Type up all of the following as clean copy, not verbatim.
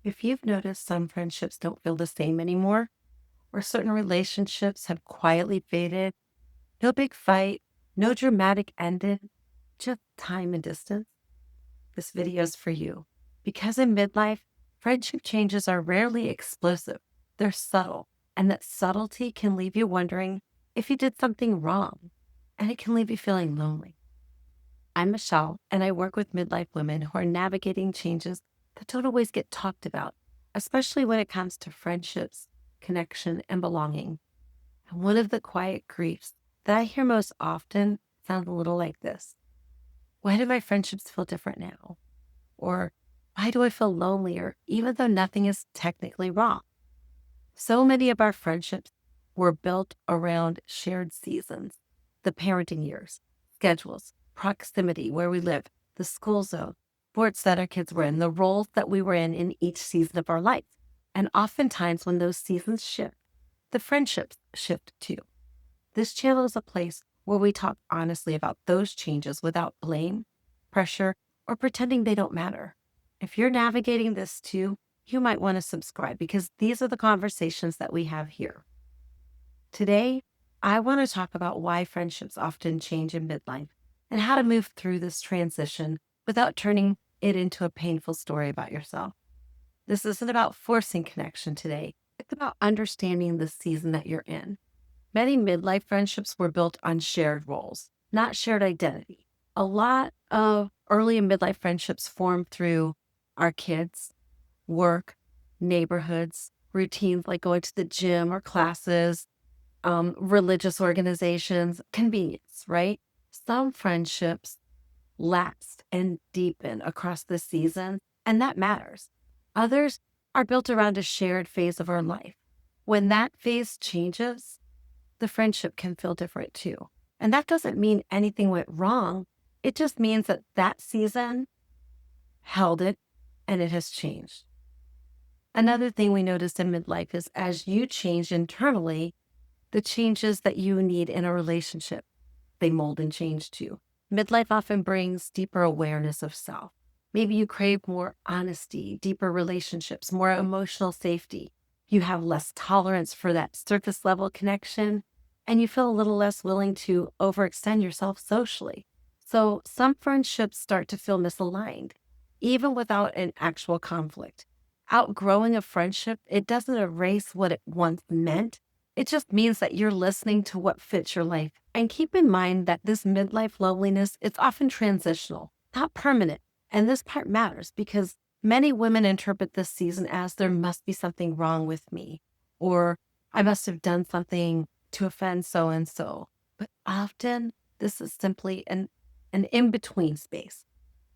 If you've noticed some friendships don't feel the same anymore, or certain relationships have quietly faded, no big fight, no dramatic ending, just time and distance, this video is for you. Because in midlife, friendship changes are rarely explosive, they're subtle, and that subtlety can leave you wondering if you did something wrong, and it can leave you feeling lonely. I'm Michelle, and I work with midlife women who are navigating changes that don't always get talked about, especially when it comes to friendships, connection, and belonging. And one of the quiet griefs that I hear most often sounds a little like this: why do my friendships feel different now? Or why do I feel lonelier, even though nothing is technically wrong? So many of our friendships were built around shared seasons, the parenting years, schedules, proximity, where we live, the school zone, sports that our kids were in, the roles that we were in each season of our life. And oftentimes, when those seasons shift, the friendships shift too. This channel is a place where we talk honestly about those changes without blame, pressure, or pretending they don't matter. If you're navigating this too, you might want to subscribe because these are the conversations that we have here. Today, I want to talk about why friendships often change in midlife and how to move through this transition without turning it into a painful story about yourself. This isn't about forcing connection today. It's about understanding the season that you're in. Many midlife friendships were built on shared roles, not shared identity. A lot of early and midlife friendships formed through our kids, work, neighborhoods, routines like going to the gym or classes, religious organizations, convenience, right? Some friendships last and deepen across the season, and that matters. Others are built around a shared phase of our life. When that phase changes, the friendship can feel different too. And that doesn't mean anything went wrong. It just means that that season held it and it has changed. Another thing we noticed in midlife is as you change internally, the changes that you need in a relationship, they mold and change too. Midlife often brings deeper awareness of self. Maybe you crave more honesty, deeper relationships, more emotional safety. You have less tolerance for that surface level connection, and you feel a little less willing to overextend yourself socially. So some friendships start to feel misaligned, even without an actual conflict. Outgrowing a friendship, it doesn't erase what it once meant. It just means that you're listening to what fits your life. And keep in mind that this midlife loneliness, it's often transitional, not permanent. And this part matters because many women interpret this season as there must be something wrong with me, or I must have done something to offend so and so. But often this is simply an in-between space.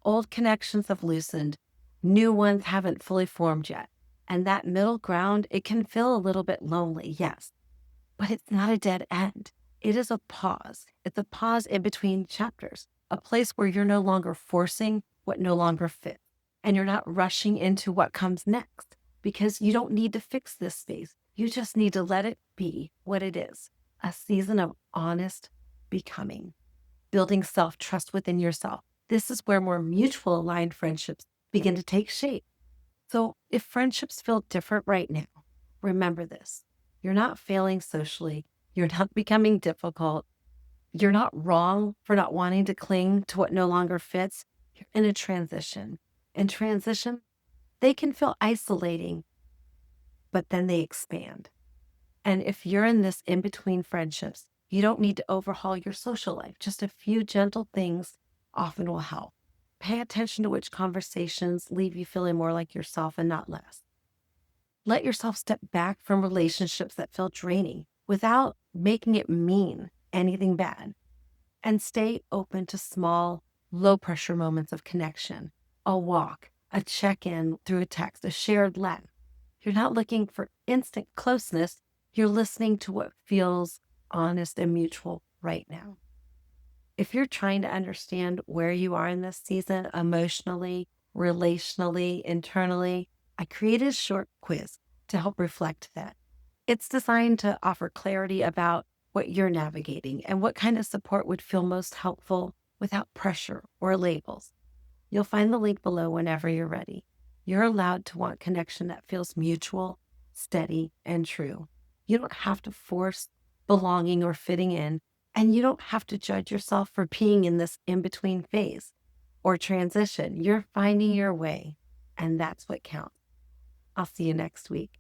Old connections have loosened, new ones haven't fully formed yet. And that middle ground, it can feel a little bit lonely, yes, but it's not a dead end. It is a pause. It's a pause in between chapters, a place where you're no longer forcing what no longer fits. And you're not rushing into what comes next because you don't need to fix this space. You just need to let it be what it is, a season of honest becoming, building self-trust within yourself. This is where more mutual aligned friendships begin to take shape. So if friendships feel different right now, remember this: you're not failing socially. You're not becoming difficult. You're not wrong for not wanting to cling to what no longer fits. You're in a transition. In transition, they can feel isolating, but then they expand. And if you're in this in-between friendships, you don't need to overhaul your social life. Just a few gentle things often will help. Pay attention to which conversations leave you feeling more like yourself and not less. Let yourself step back from relationships that feel draining without making it mean anything bad. And stay open to small, low pressure moments of connection: a walk, a check in through a text, a shared laugh. You're not looking for instant closeness. You're listening to what feels honest and mutual right now. If you're trying to understand where you are in this season, emotionally, relationally, internally, I created a short quiz to help reflect that. It's designed to offer clarity about what you're navigating and what kind of support would feel most helpful without pressure or labels. You'll find the link below whenever you're ready. You're allowed to want connection that feels mutual, steady, and true. You don't have to force belonging or fitting in, and you don't have to judge yourself for being in this in between phase or transition. You're finding your way, and that's what counts. I'll see you next week.